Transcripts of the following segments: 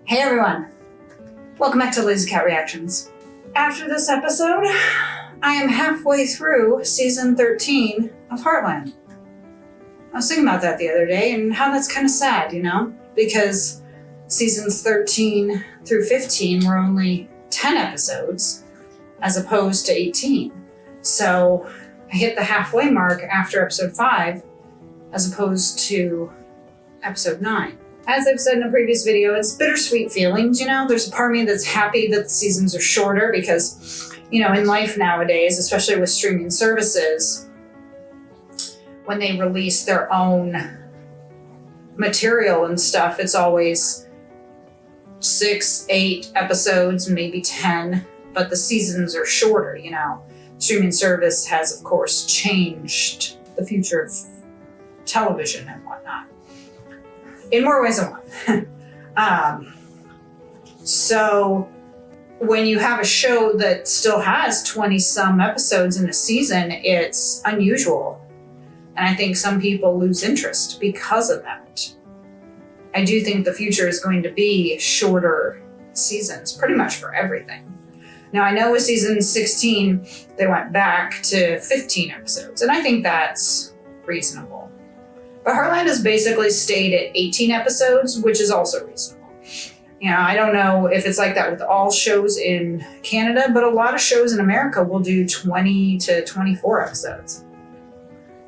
Hey everyone, welcome back to Lazy Cat Reactions. After this episode, I am halfway through season 13 of Heartland. I was thinking about that the other day and how that's kind of sad, you know? Because seasons 13 through 15 were only 10 episodes as opposed to 18. So I hit the halfway mark after episode 5 as opposed to episode 9. As I've said in a previous video, it's bittersweet feelings, you know? There's a part of me that's happy that the seasons are shorter because, you know, in life nowadays, especially with streaming services, when they release their own material and stuff, it's always 6, 8 episodes, maybe 10, but the seasons are shorter, you know? Streaming service has, of course, changed the future of television and whatnot. In more ways than one. So when you have a show that still has 20 some episodes in a season, it's unusual. And I think some people lose interest because of that. I do think the future is going to be shorter seasons, pretty much for everything. Now I know with season 16, they went back to 15 episodes, and I think that's reasonable. But Heartland has basically stayed at 18 episodes, which is also reasonable. You know, I don't know if it's like that with all shows in Canada, but a lot of shows in America will do 20 to 24 episodes.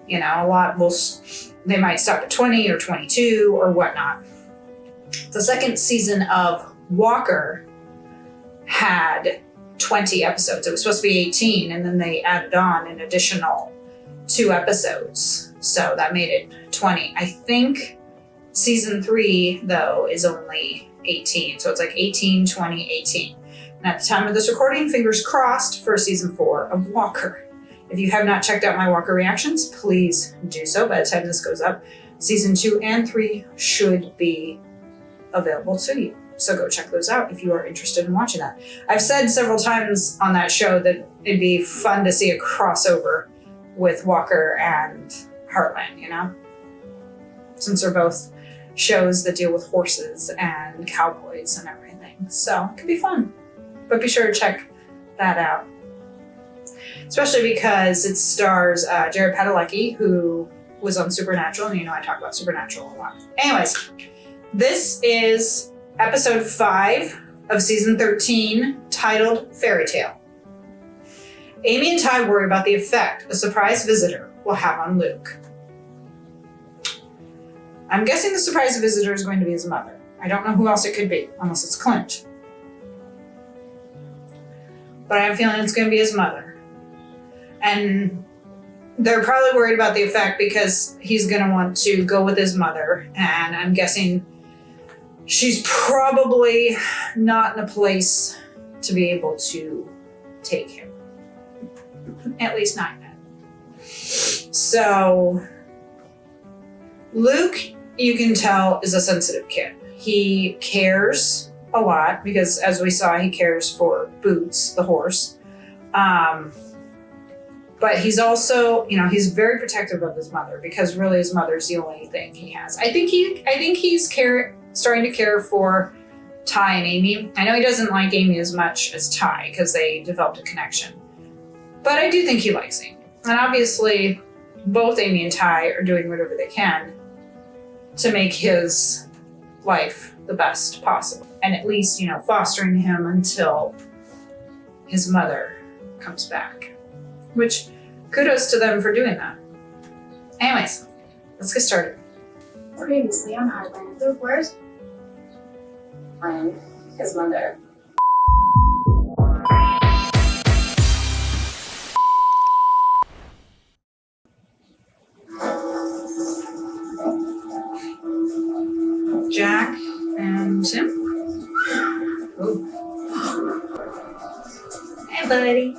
You know, a lot will, they might stop at 20 or 22 or whatnot. The second season of Walker had 20 episodes. It was supposed to be 18, and then they added on an additional 2 episodes. So that made it 20. I think season 3, though, is only 18. So it's like 18, 20, 18. And at the time of this recording, fingers crossed for season 4 of Walker. If you have not checked out my Walker reactions, please do so. By the time this goes up, season 2 and 3 should be available to you. So go check those out if you are interested in watching that. I've said several times on that show that it'd be fun to see a crossover with Walker and Heartland, you know? Since they're both shows that deal with horses and cowboys and everything. So it could be fun. But be sure to check that out. Especially because it stars Jared Padalecki, who was on Supernatural, and you know I talk about Supernatural a lot. Anyways, this is episode 5 of season 13, titled Fairytale. Amy and Ty worry about the effect a surprise visitor will have on Luke. I'm guessing the surprise visitor is going to be his mother. I don't know who else it could be, unless it's Clint. But I have a feeling it's going to be his mother. And they're probably worried about the effect because he's going to want to go with his mother. And I'm guessing she's probably not in a place to be able to take him. At least not yet. So Luke, you can tell, is a sensitive kid. He cares a lot because, as we saw, he cares for Boots, the horse. But he's also, you know, he's very protective of his mother because really his mother's the only thing he has. I think he's starting to care for Ty and Amy. I know he doesn't like Amy as much as Ty because they developed a connection. But I do think he likes Amy. And obviously, both Amy and Ty are doing whatever they can to make his life the best possible. And at least, you know, fostering him until his mother comes back. Which, kudos to them for doing that. Anyways, let's get started. Previously on Heartland, Luke, where's his mother? Jack and Tim. Oh. Hey, buddy.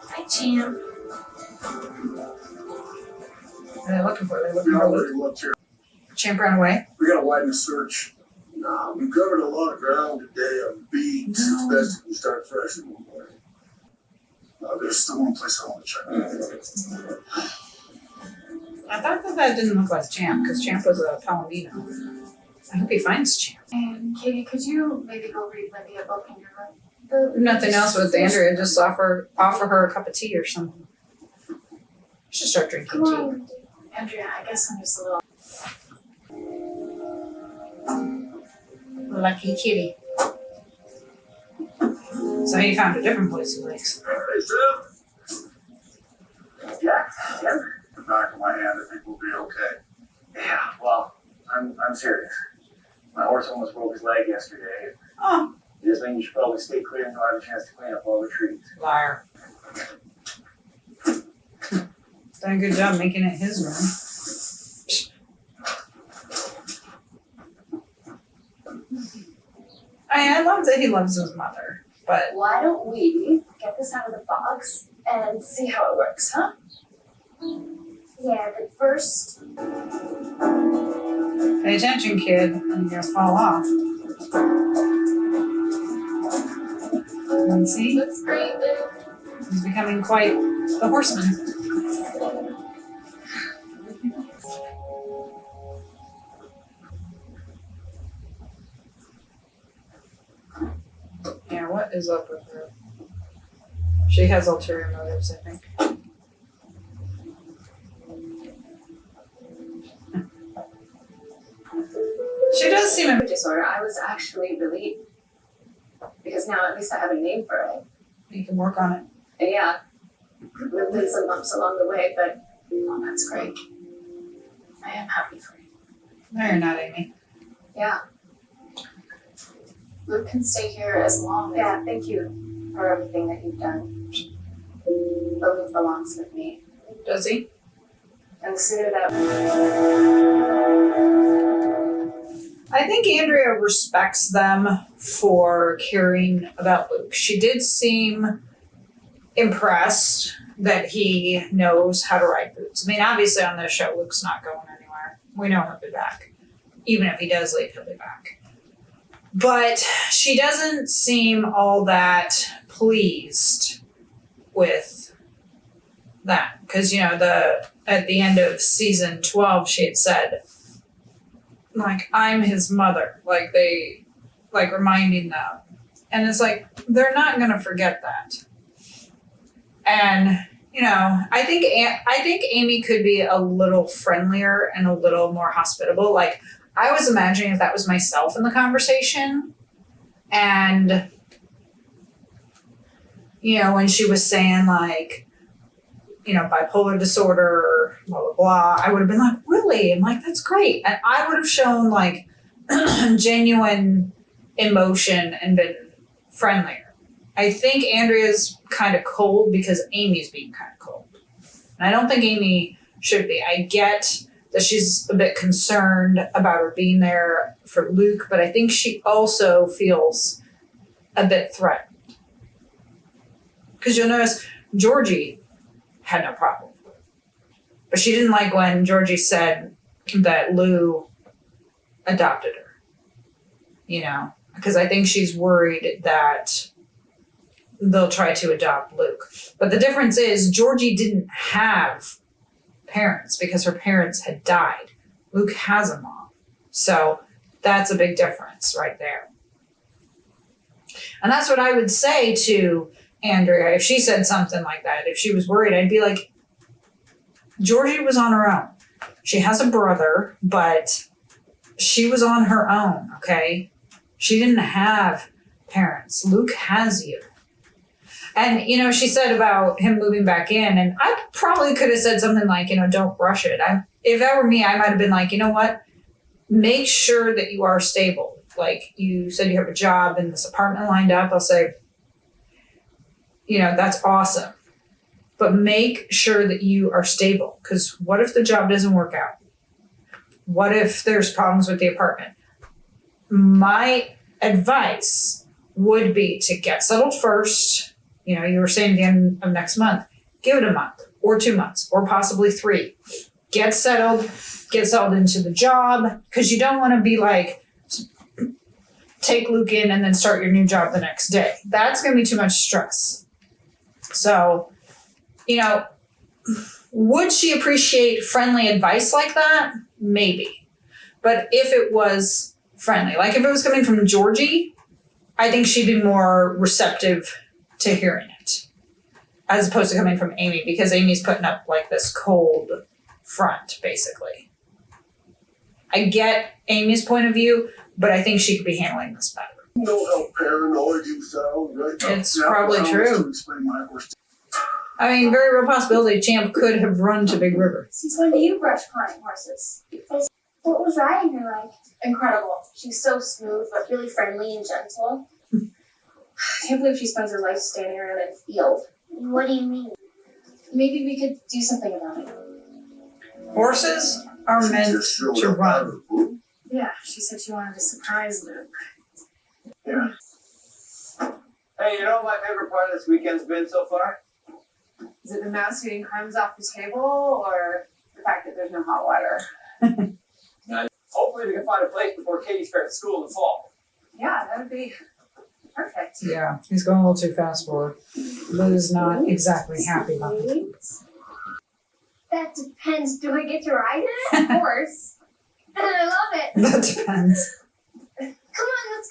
Hi, Champ. What are they looking for? They're looking for Luke. Champ ran away. We gotta widen the search. Nah, we covered a lot of ground today on beats. It's best if we start fresh in the morning. There's still one place I want to check. I thought that didn't look like Champ, because Champ was a Palomino. I hope he finds Champ. And Katie, could you maybe go read Libby a book in your room? If nothing else with Andrea, just offer her a cup of tea or something. Should start drinking Come tea. on, Andrea. I guess I'm just a little. Lucky kitty. So he found a different place he likes. Hey, Sam. Yeah, yeah, The back of my hand, I think we'll be okay. yeah. Well, I'm serious. My horse almost broke his leg yesterday. Oh, This means you should probably stay clear until I have a chance to clean up all the trees. liar. Done a good job making it his room. I love that he loves his mother, but Why don't we get this out of the box and see how it works, huh? Yeah, but first. pay attention, kid, and you're gonna fall off. And see, Looks great, dude. he's becoming quite the horseman. Yeah, what is up with her? She has ulterior motives, I think. She does seem Disorder. I was actually relieved because now at least I have a name for it. you can work on it. And yeah, there've been some bumps along the way, but that's great. I am happy for you. No, you're not, Amy. Yeah. Luke can stay here as long. Yeah, thank you for everything that you've done. But Luke belongs with me. Does he? And the sooner that. I think Andrea respects them for caring about Luke. She did seem impressed that he knows how to ride boots. I mean, obviously on this show, Luke's not going anywhere. We know he'll be back. Even if he does leave, he'll be back. But she doesn't seem all that pleased with that. Because, at the end of season 12, she had said, like, I'm his mother. Like reminding them. And it's like, they're not going to forget that. And, I think Amy could be a little friendlier and a little more hospitable. Like, I was imagining if that was myself in the conversation. And, when she was saying, like, bipolar disorder, blah, blah, blah, I would have been like, really? I'm like, that's great. And I would have shown, like, genuine emotion and been friendlier. I think Andrea's kind of cold because Amy's being kind of cold. And I don't think Amy should be. I get that she's a bit concerned about her being there for Luke, but I think she also feels a bit threatened. Because you'll notice Georgie had no problem. But she didn't like when Georgie said that Lou adopted her. Because I think she's worried that they'll try to adopt Luke. But the difference is Georgie didn't have parents because her parents had died. Luke has a mom. So that's a big difference right there. And that's what I would say to Andrea if she said something like that. If she was worried, I'd be like, Georgie was on her own. She has a brother, but she was on her own, okay? She didn't have parents. Luke has you. And, she said about him moving back in, and I probably could have said something like, don't rush it. If that were me, I might have been like, you know what? Make sure that you are stable. Like, you said you have a job and this apartment lined up. I'll say, that's awesome. But make sure that you are stable. Because what if the job doesn't work out? What if there's problems with the apartment? My advice would be to get settled first. You were saying at the end of next month, give it a month or 2 months or possibly 3. Get settled into the job, because you don't want to be like, take Luke in and then start your new job the next day. That's going to be too much stress. So, would she appreciate friendly advice like that? Maybe. But if it was friendly. Like if it was coming from Georgie, I think she'd be more receptive to hearing it, as opposed to coming from Amy, because Amy's putting up like this cold front, basically. I get Amy's point of view, but I think she could be handling this better. Know how paranoid you sound, right? It's Yeah, probably I was true. to explain my horse. I mean, very real possibility Champ could have run to Big River. Since when do you brush client horses? What was riding her like? Incredible. She's so smooth, but really friendly and gentle. I can't believe she spends her life standing around in a field. What do you mean? Maybe we could do something about it. Horses are She meant just showed to up out run. of the blue. Yeah, she said she wanted to surprise Luke. Yeah. Hey, you know what my favorite part of this weekend's been so far? Is it the mouse eating crumbs off the table, or the fact that there's no hot water? Hopefully we can find a place before Katie starts school in the fall. Yeah, that would be perfect. Yeah, he's going a little too fast for her. Lou's not exactly happy about it. Sweet. That depends. Do I get to ride it? Of course. And I love it. That depends. Come on, let's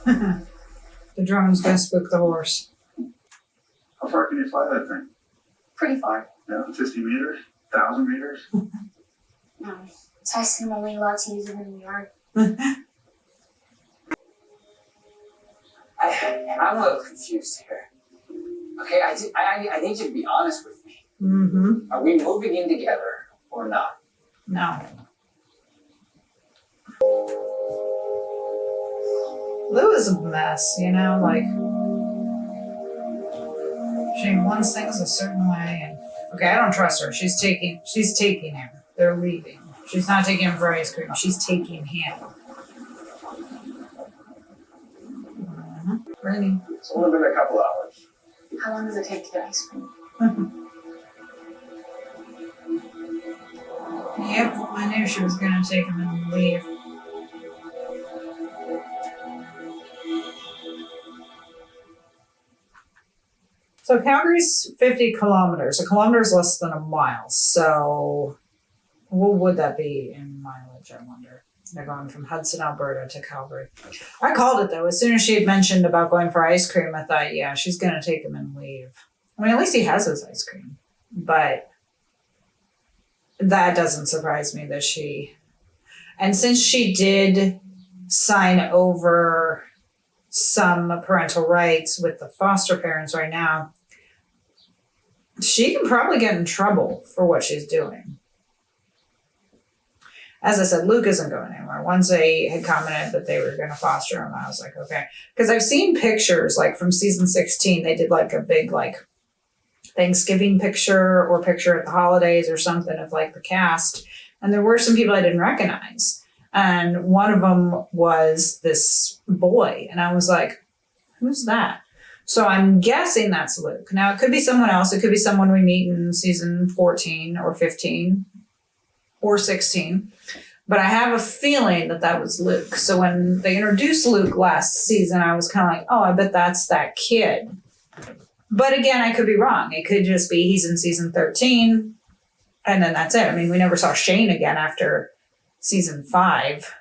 go. The drone's gonna spook the horse. How far can you fly that thing? Pretty far. Yeah, 50 meters? 1,000 meters? No. Tyson only allowed to use it in the yard. I'm a little confused here. Okay, I need you to be honest with me. Mm-hmm. Are we moving in together or not? No. Lou is a mess, you know, like she wants things a certain way and okay, I don't trust her. She's taking him. They're leaving. She's not taking him for ice cream. She's taking him. Ready. It's only been a couple hours. How long does it take to get ice cream? Yep, I knew she was gonna take him and leave. So Calgary's 50 kilometers. A kilometer is less than a mile. So what would that be in mileage, I wonder? They're going from Hudson, Alberta to Calgary. I called it though. As soon as she had mentioned about going for ice cream, I thought, yeah, she's going to take him and leave. I mean, at least he has his ice cream. But that doesn't surprise me that she... And since she did sign over some parental rights with the foster parents right now, she can probably get in trouble for what she's doing. As I said, Luke isn't going anywhere. Once they had commented that they were going to foster him, I was like, okay. Because I've seen pictures, like from season 16, they did like a big like Thanksgiving picture or picture at the holidays or something of like the cast. And there were some people I didn't recognize. And one of them was this boy. And I was like, who's that? So I'm guessing that's Luke. Now, it could be someone else. It could be someone we meet in season 14 or 15 or 16. But I have a feeling that that was Luke. So when they introduced Luke last season, I was kind of like, oh, I bet that's that kid. But again, I could be wrong. It could just be he's in season 13 and then that's it. I mean, we never saw Shane again after season 5.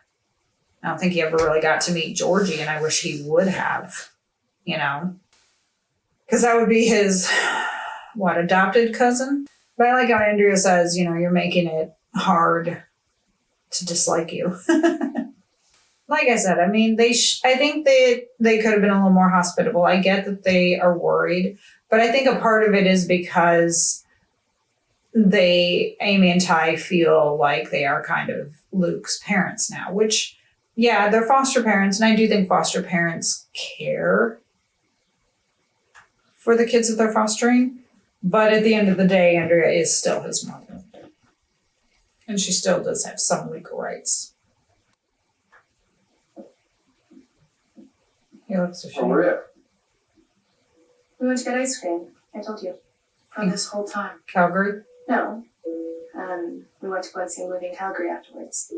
I don't think he ever really got to meet Georgie, and I wish he would have, you know, because that would be his, adopted cousin? But I like how Andrea says, you know, you're making it hard to dislike you. Like I said, I mean, I think they could have been a little more hospitable. I get that they are worried, but I think a part of it is because Amy and Ty feel like they are kind of Luke's parents now, which, yeah, they're foster parents, and I do think foster parents care for the kids that they're fostering, but at the end of the day, Andrea is still his mother, and she still does have some legal rights. He looks Where ashamed. were you? We went to get ice cream. I told you. For this whole time. Calgary? No. We went to go and see a movie in Calgary afterwards.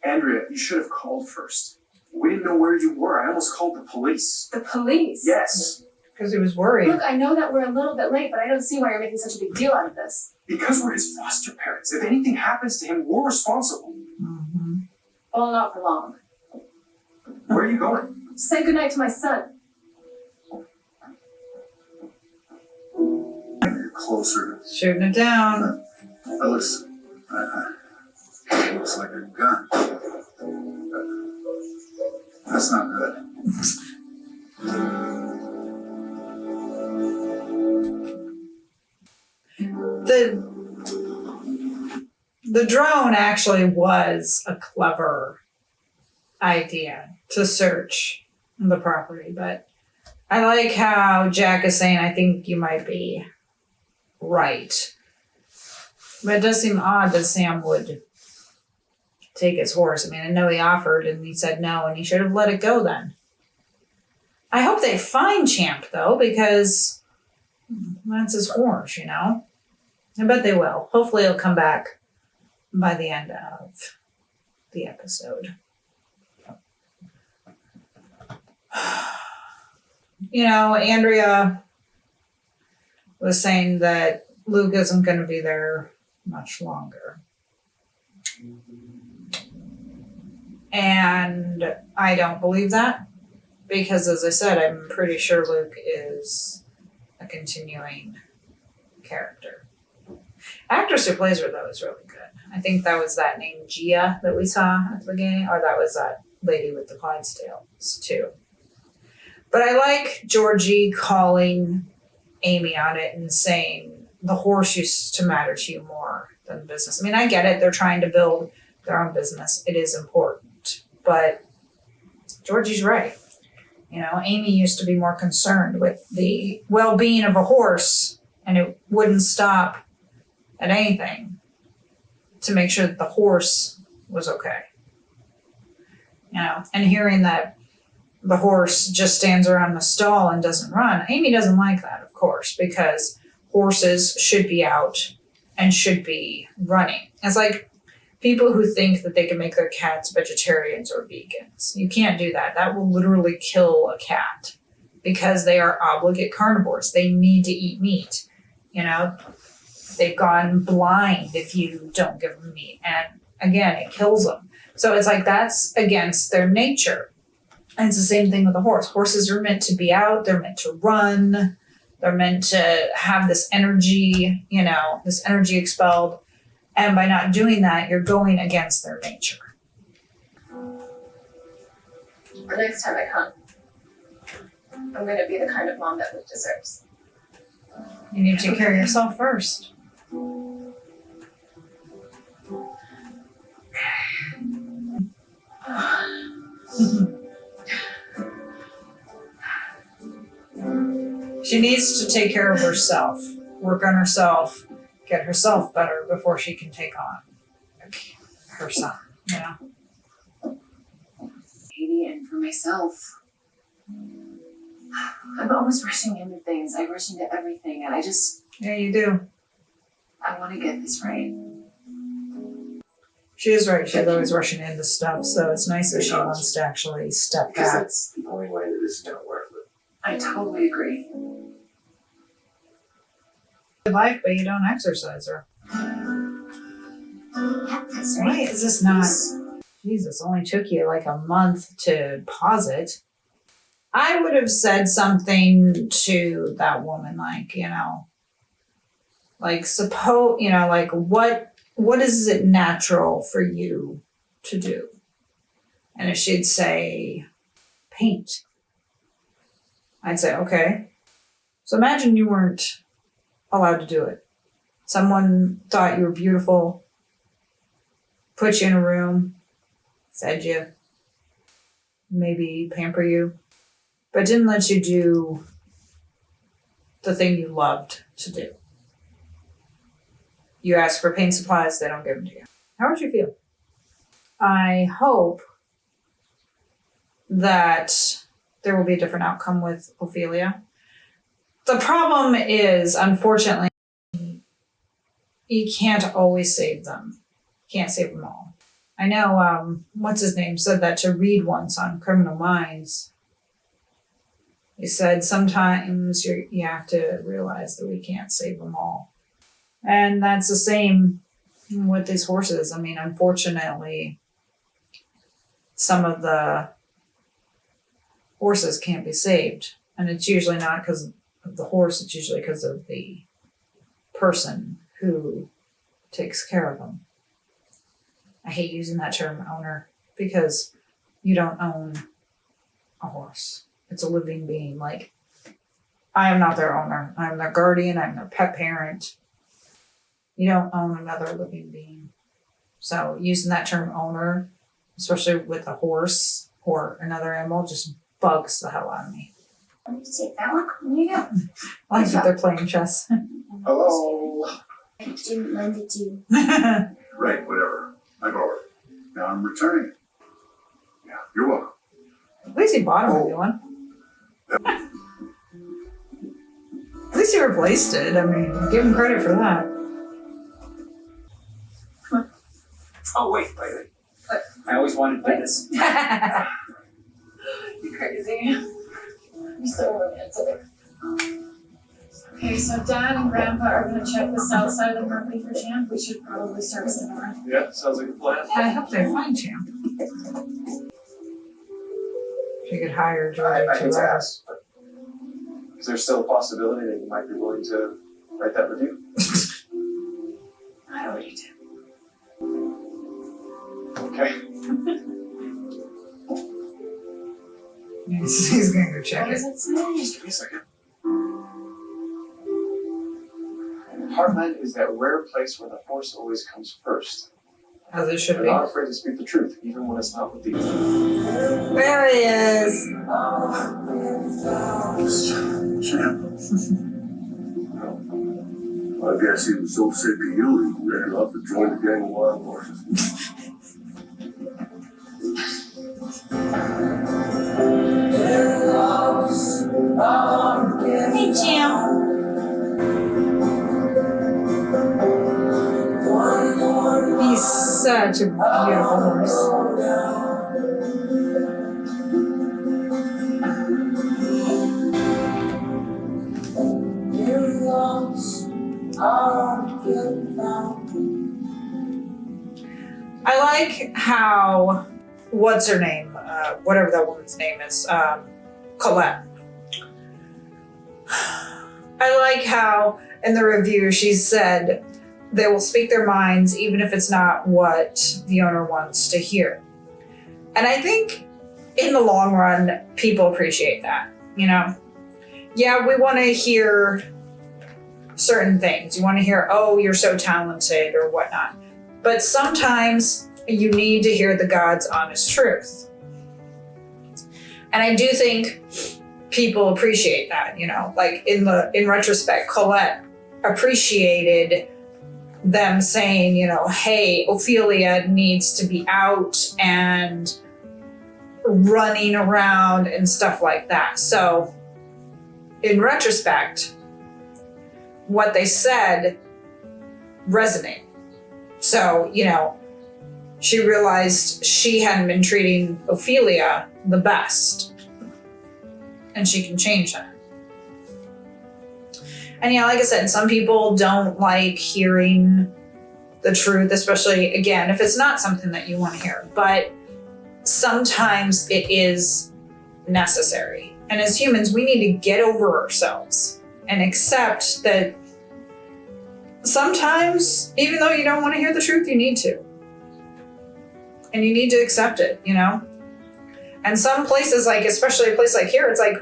Andrea, you should have called first. We didn't know where you were. I almost called the police. The police? Yes, Because he was worried. Look, I know that we're a little bit late, but I don't see why you're making such a big deal out of this. because we're his foster parents. If anything happens to him, we're responsible. Mm. Well, not for long. Where are you going? Say goodnight to my son. Get closer. Shooting it down. That looks like a gun. That's not good. The drone actually was a clever idea to search the property, but I like how Jack is saying, I think you might be right. But it does seem odd that Sam would take his horse. I mean, I know he offered and he said no, and he should have let it go then. I hope they find Champ, though, because that's his horse, you know? I bet they will. Hopefully he'll come back by the end of the episode. You know, Andrea was saying that Luke isn't going to be there much longer. And I don't believe that because, as I said, I'm pretty sure Luke is a continuing character. Actress who plays her, though, is really good. I think that was that name Gia that we saw at the beginning, or that was that lady with the Clydesdales, too. But I like Georgie calling Amy on it and saying the horse used to matter to you more than the business. I mean, I get it. They're trying to build their own business. It is important. But Georgie's right. You know, Amy used to be more concerned with the well-being of a horse, and it wouldn't stop at anything to make sure that the horse was okay. You know, and hearing that the horse just stands around the stall and doesn't run, Amy doesn't like that, of course, because horses should be out and should be running. It's like people who think that they can make their cats vegetarians or vegans. You can't do that. That will literally kill a cat because they are obligate carnivores. They need to eat meat. You know, they've gone blind if you don't give them meat. And again, it kills them. So it's like that's against their nature. And it's the same thing with a horse. Horses are meant to be out. They're meant to run. They're meant to have this energy, you know, this energy expelled. And by not doing that, you're going against their nature. The next time I come, I'm going to be the kind of mom that Luke deserves. You need to take care of yourself first. She needs to take care of herself, work on herself, get herself better before she can take on her son, you know? Katie, and for myself, I'm always rushing into things. I rush into everything, and Yeah, you do. I want to get this right. She is right. She's always rushing into stuff, so it's nice that she wants to actually step Because back. that's the only way that this is going to work. I totally agree. You like, but you don't exercise her. Yeah, that's Why is this not? Jesus, only took you like a month to pause it. I would have said something to that woman, like, you know, like suppose, you know, like what is it natural for you to do? And if she'd say paint, I'd say, okay. So imagine you weren't allowed to do it. Someone thought you were beautiful, put you in a room, fed you, maybe pamper you, but didn't let you do the thing you loved to do. You ask for paint supplies, they don't give them to you. How would you feel? I hope that there will be a different outcome with Ophelia. The problem is, unfortunately, you can't always save them. Can't save them all. I know, what's his name said that to Reed once on Criminal Minds. He said sometimes you have to realize that we can't save them all. And that's the same with these horses. I mean, unfortunately, some of the horses can't be saved. And it's usually not because of the horse, it's usually because of the person who takes care of them. I hate using that term owner because you don't own a horse. It's a living being. Like, I am not their owner. I'm their guardian. I'm their pet parent. You don't own another living being. So using that term owner, especially with a horse or another animal, just bugs the hell out of me. Let me take that one. There you go. I like that they're playing chess. Hello. I didn't lend it to you. Right, whatever. I borrowed it. Now I'm returning it. Yeah, you're welcome. At least he bought a new one. At least he replaced it. I mean, give him credit for that. Oh, wait. I always wanted to do this. You crazy. You're so romantic. Okay, so Dad and Grandpa are going to check the south side of the property for Champ. We should probably start with the north. Yeah, sounds like a plan. I hope they find Champ. If you could hire Jordan I hate to to ask, but is there still a possibility that you might be willing to write that review? I already did. Okay. He's gonna go check What it. does it say? Just give me a second. Heartland is that rare place where the horse always comes first. As it should They're be. not afraid to speak the truth, even when it's not with these. There he is. Champ. I guess he was so sick of you, he ran off and joined a gang of wild horses. Hey, Champ. He's such a beautiful horse. I like how, what's her name? Whatever that woman's name is, Colette. I like how in the review she said they will speak their minds even if it's not what the owner wants to hear. And I think in the long run, people appreciate that, you know? Yeah, we want to hear certain things. You want to hear, oh, you're so talented or whatnot. But sometimes you need to hear the God's honest truth. And I do think people appreciate that, you know, like in retrospect, Colette appreciated them saying, you know, hey, Ophelia needs to be out and running around and stuff like that. So in retrospect, what they said resonated. So, you know, she realized she hadn't been treating Ophelia the best. And she can change that. And yeah, like I said, some people don't like hearing the truth, especially, again, if it's not something that you want to hear. But sometimes it is necessary. And as humans, we need to get over ourselves and accept that sometimes, even though you don't want to hear the truth, you need to. And you need to accept it, you know? And some places, like, especially a place like here, it's like,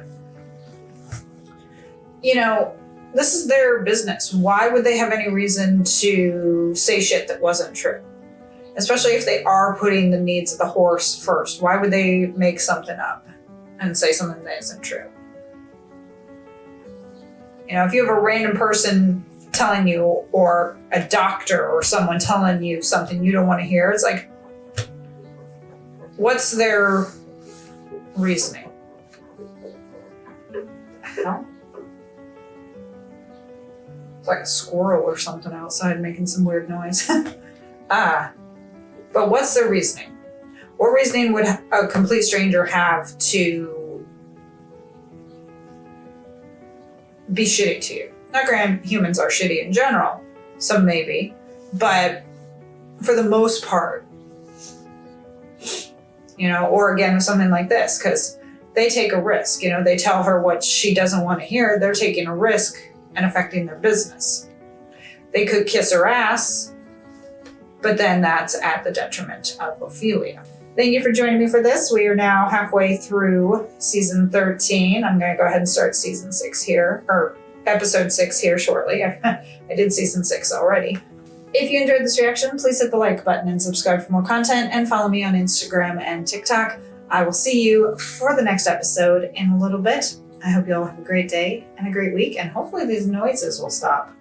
you know, this is their business. Why would they have any reason to say shit that wasn't true? Especially if they are putting the needs of the horse first. Why would they make something up and say something that isn't true? You know, if you have a random person telling you, or a doctor or someone telling you something you don't want to hear, it's like, what's their reasoning? The hell? It's like a squirrel or something outside making some weird noise. But what's their reasoning? What reasoning would a complete stranger have to be shitty to you? Not granted, humans are shitty in general. Some maybe. But for the most part, you know, or again, something like this, because they take a risk, you know, they tell her what she doesn't want to hear. They're taking a risk and affecting their business. They could kiss her ass, but then that's at the detriment of Ophelia. Thank you for joining me for this. We are now halfway through season 13. I'm going to go ahead and start season 6 here, or episode 6 here shortly. I did season 6 already. If you enjoyed this reaction, please hit the like button and subscribe for more content, and follow me on Instagram and TikTok. I will see you for the next episode in a little bit. I hope you all have a great day and a great week, and hopefully these noises will stop.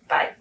Bye.